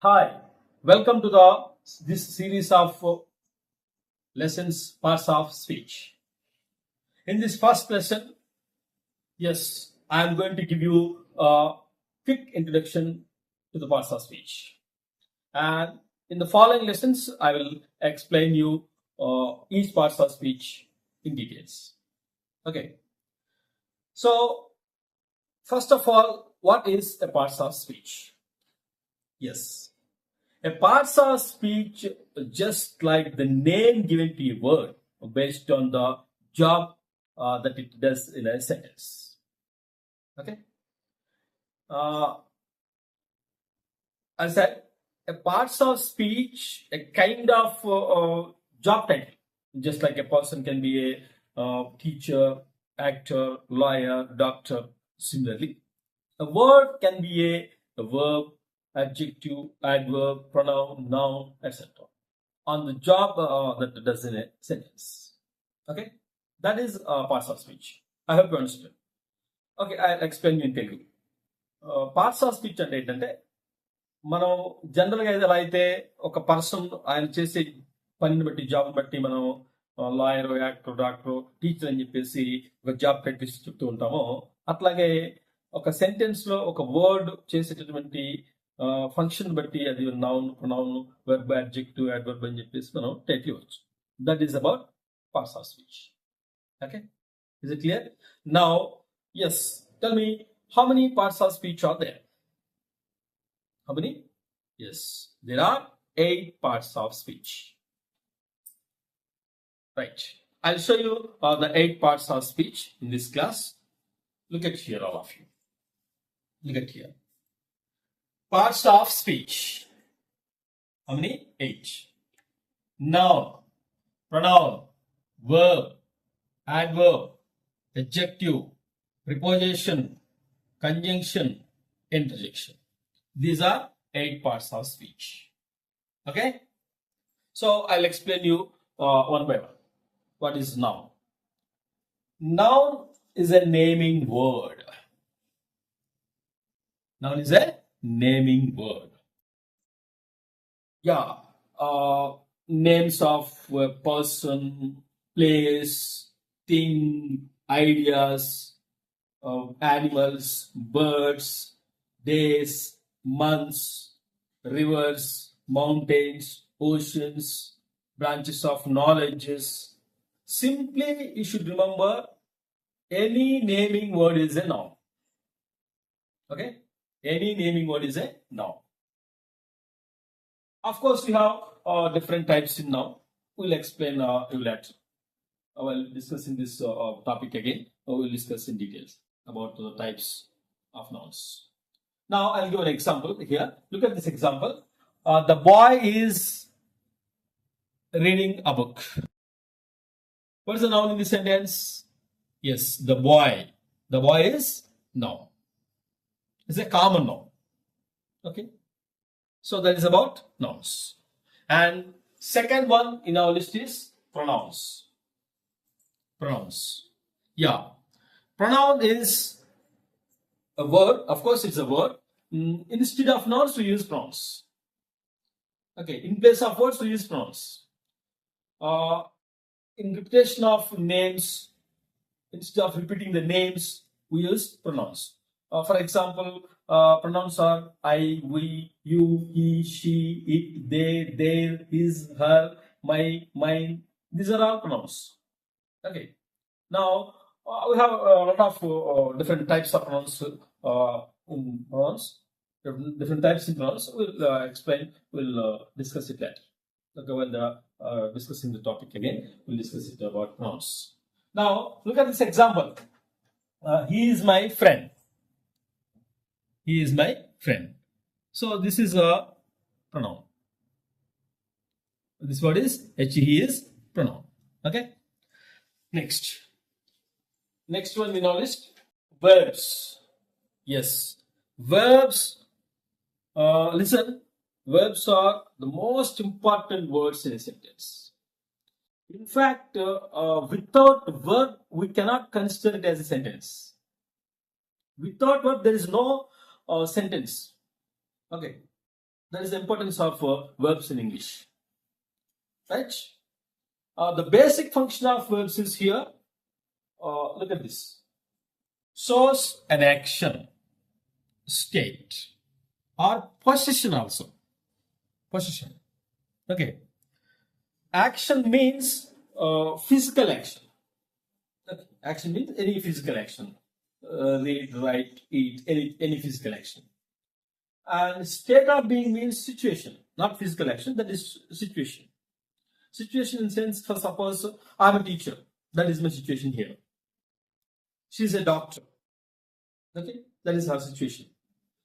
Hi, welcome to this series of lessons, parts of speech. In this first lesson, yes, I am going to give you a quick introduction to the parts of speech. And in the following lessons, I will explain you each parts of speech in details. Okay. So, first of all, what is a parts of speech? Yes, a parts of speech, just like the name given to a word, based on the job that it does in a sentence. Okay. Uh, I said a parts of speech, a kind of job title, just like a person can be a teacher, actor, lawyer, doctor. Similarly, a word can be a verb, adjective, adverb, pronoun, noun, etc. on the job that does in a sentence. Okay, that is parts of speech. I hope you understood. Okay, I'll explain you in Telugu. Parts of speech అంటే ఏంటంటే మనం జనరల్గా ఎలా అయితే ఒక person ఆయన చేసే పనిని బట్టి జాబ్ని బట్టి మనం లాయర్, యాక్టర్, డాక్టర్, టీచర్ అని చెప్పేసి ఒక జాబ్ టైటిల్స్ చెప్తూ ఉంటామో అట్లాగే ఒక సెంటెన్స్ లో ఒక వర్డ్ చేసేటటువంటి ఫంక్షన్ బట్టి అది noun, pronoun, verb, adjective, adverb అని చెప్పేసి మనం టైటిల్ ఇవ్వచ్చు. That is about parts of speech. Okay, is it clear? Now, yes, tell me how many parts of speech are there? How many? Yes, there are 8 parts of speech. Right. I'll show you the 8 parts of speech in this class. Look at here, all of you. Look at here. Parts of speech. How many? 8. Noun, pronoun, verb, adverb, adjective, preposition, conjunction, interjection. These are 8 parts of speech. Okay? So I'll explain you one by one. What is noun? Noun is a naming word. Noun is a naming word. Yeah. Names of a person, place, thing, ideas, animals, birds, days, months, rivers, mountains, oceans, branches of knowledges. Simply, you should remember any naming word is a noun. Okay? Any naming word is a noun. Of course, we have different types in noun. We'll explain later. While discussing this topic again, we'll discuss in details about the types of nouns. Now, I'll give an example here. Look at this example. The boy is reading a book. What is the noun in this sentence? Yes, the boy. The boy is noun. It's a common noun. Okay. So that is about nouns. And second one in our list is pronouns. Pronouns. Yeah. Pronoun is a word. Of course, it's a word. Instead of nouns, we use pronouns. Okay. In place of words, we use pronouns. In repetition of names, instead of repeating the names, we use pronouns. For example, pronouns are I, we, you, he, she, it, they, their, his, her, my, mine. These are all pronouns. Okay. Now, we have a lot of different types of pronouns. Different types in pronouns. We'll explain, we'll discuss it later. Okay, when discussing the topic again, we'll discuss it about pronouns. Now, look at this example. He is my friend. He is my friend. So this is a pronoun. This word is he is pronoun. Okay. Next one in our list, verbs. Yes, verbs. Listen, verbs are the most important words in a sentence. In fact, without verb, we cannot consider it as a sentence. Without verb, there is no sentence. Okay. That is the importance of verbs in English, right? The basic function of verbs is here. Look at this. Shows an action, state, or possession also. Possession. Okay. Action means physical action. Okay. Action means any physical action. Read, write, eat, any physical action. And state of being means situation, not physical action, that is situation. Situation in sense, for suppose I'm a teacher, that is my situation here. She's a doctor, okay, that is her situation.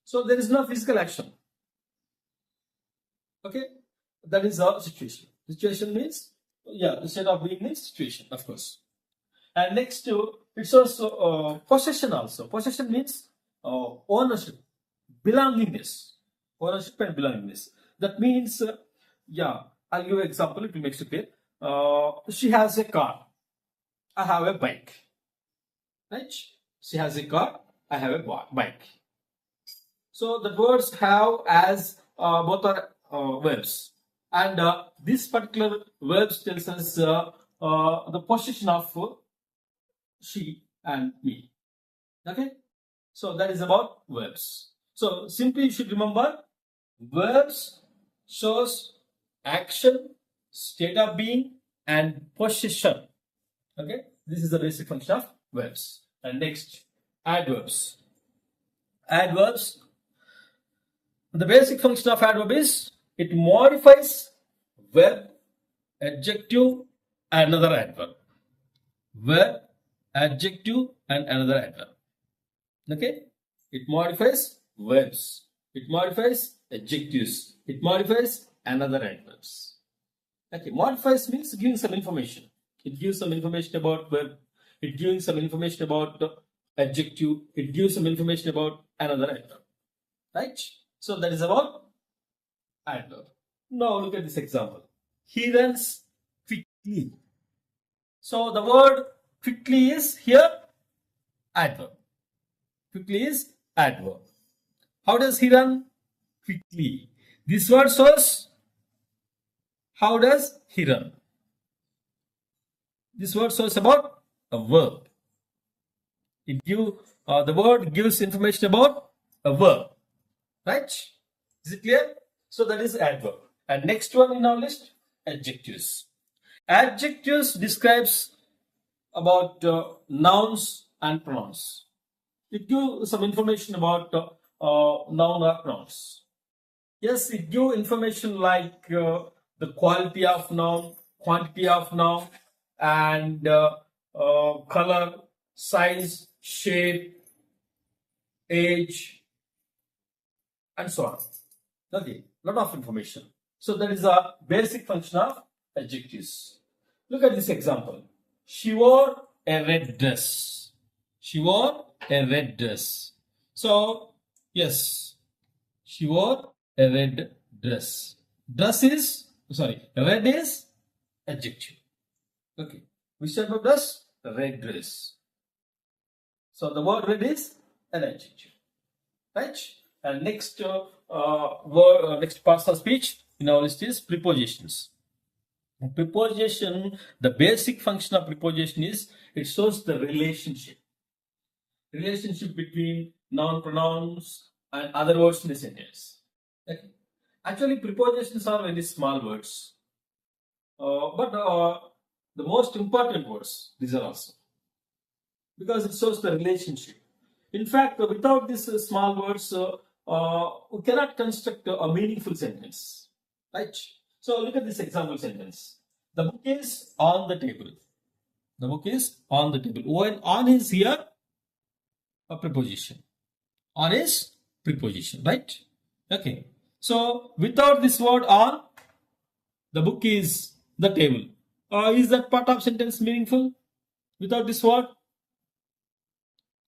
So there is no physical action, okay, that is our situation. Situation means, yeah, the state of being means situation, of course. And next to, it's also possession also. Possession means ownership, belongingness, ownership and belongingness. That means, yeah, I'll give an example, it will make it clear. She has a car, I have a bike, right? She has a car, I have a bike. So the words have as both are verbs, and this particular verbs tells us the possession of she and me. Okay, so that is about verbs. So simply you should remember, verbs shows action, state of being, and possession. Okay, this is the basic function of verbs. And next, adverbs. Adverbs. The basic function of adverb is it modifies verb, adjective, and another adverb. Verb, adjective, and another adverb. Okay, it modifies verbs, it modifies adjectives, it modifies another adverbs. Okay, modifies means giving some information. It gives some information about verb, it gives some information about adjective, it gives some information about another adverb, right? So that is about adverb. Now look at this example. He runs quickly. So the word quickly is here adverb. Quickly is adverb. How does he run? Quickly. This word shows how does he run. This word shows about a verb. It the word gives information about a verb. Right? Is it clear? So that is adverb. And next one in our list, adjectives. Adjectives describes about nouns and pronouns. It gives some information about noun or pronouns. Yes, it gives information like the quality of noun, quantity of noun, and color, size, shape, age, and so on. Okay, lot of information. So that is a basic function of adjectives. Look at this example. She wore a red dress. She wore a red dress. So, yes, she wore a red dress. Red is adjective. Okay, which type of dress? Red dress. So the word red is an adjective, right? And next next parts of speech in our list is prepositions. Preposition, the basic function of preposition is it shows the relationship between noun, pronouns, and other words in the sentence. Okay. Actually, prepositions are very small words, but the most important words these are also, because it shows the relationship. In fact, without these small words, we cannot construct a meaningful sentence, right? So look at this example sentence. The book is on the table. The book is on the table. When on is here, a preposition. On is preposition, right? Okay. So without this word on, the book is the table. Is that part of sentence meaningful without this word?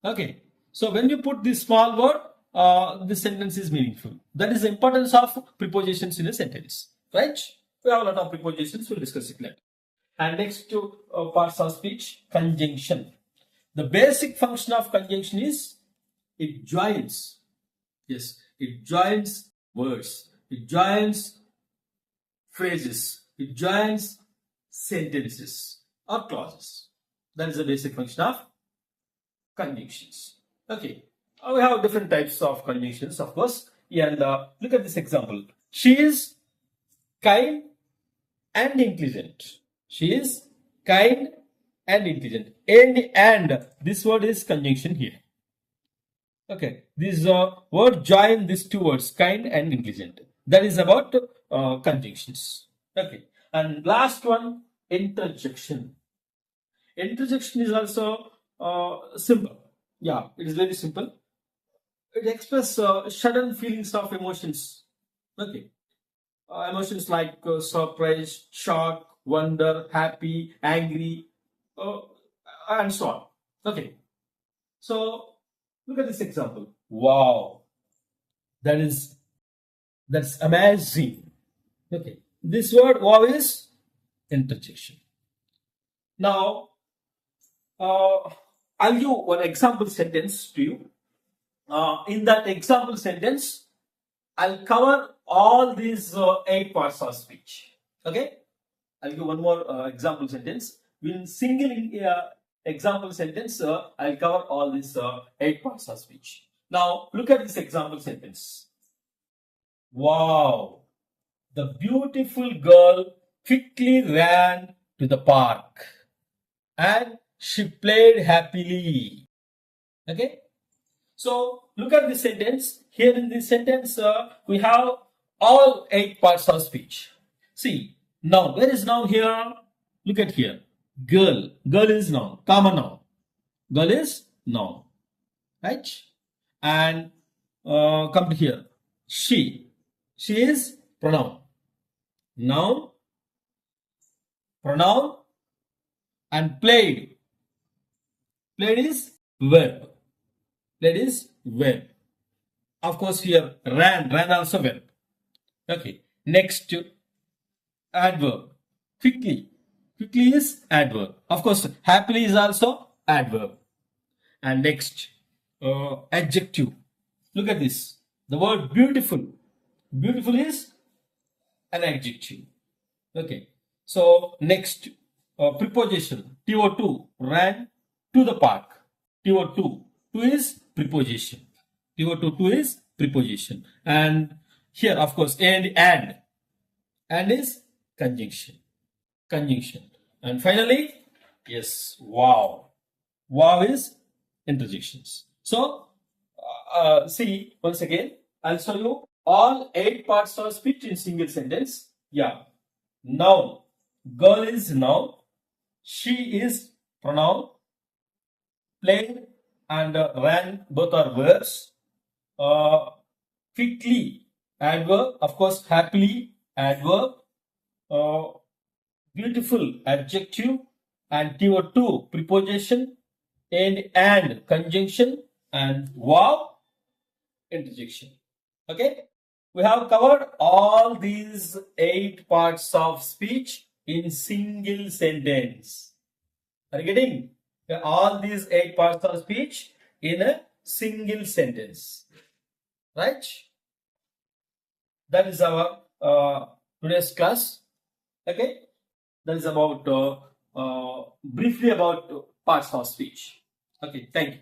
Okay. So when you put this small word, this sentence is meaningful. That is the importance of prepositions in a sentence, right? We have a lot of prepositions. We'll discuss it later. And next to parts of speech, conjunction. The basic function of conjunction is it joins. Yes, it joins words. it joins phrases, it joins sentences or clauses. That is the basic function of conjunctions. Okay, we have different types of conjunctions, of course. And look at this example. She is kind and intelligent. She is kind and intelligent. And this word is conjunction here. Okay, this word join these two words, kind and intelligent. That is about conjunctions. Okay, and last one, interjection. Interjection is also simple. Yeah, it is very simple. It expresses sudden feelings of emotions. Okay, emotions like surprise, shock, wonder, happy, angry, uh, and so on. Okay, so look at this example. Wow, that's amazing. Okay, this word wow is interjection. Now, I'll give one example sentence to you. In that example sentence, I'll cover all these 8 parts of speech. Okay, I'll give one more example sentence. In single example sentence, I'll cover all these 8 parts of speech. Now, look at this example sentence. Wow, the beautiful girl quickly ran to the park and she played happily. Okay, so look at this sentence. Here in this sentence, we have all 8 parts of speech. See, noun. Where is noun here? Look at here. Girl. Girl is noun. Common noun. Girl is noun. Right? And come to here. She. She is pronoun. Noun. Pronoun. And played. Played is verb. Played is verb. Of course, here ran. Ran also verb. Okay. Next, adverb. Quickly. Quickly is adverb. Of course, happily is also adverb. And next, adjective. Look at this. The word beautiful. Beautiful is an adjective. Okay. So next, preposition. TO2 ran to the park. TO2. Two is preposition. TO2 is preposition. And here, of course, and is conjunction. Conjunction. And finally, yes, wow. Wow is interjections. So, see, once again, I'll show you all 8 parts of speech in single sentence. Yeah. Noun. Girl is noun. She is pronoun. Played and ran, both are verbs. Quickly, adverb. Of course, happily, adverb. Beautiful, adjective. And TO2, preposition. And conjunction. And wow, interjection. Okay, we have covered all these 8 parts of speech in single sentence. Are you getting? All these 8 parts of speech in a single sentence. Right? That is our today's class. Okay, that is about briefly about parts of speech. Okay, thank you.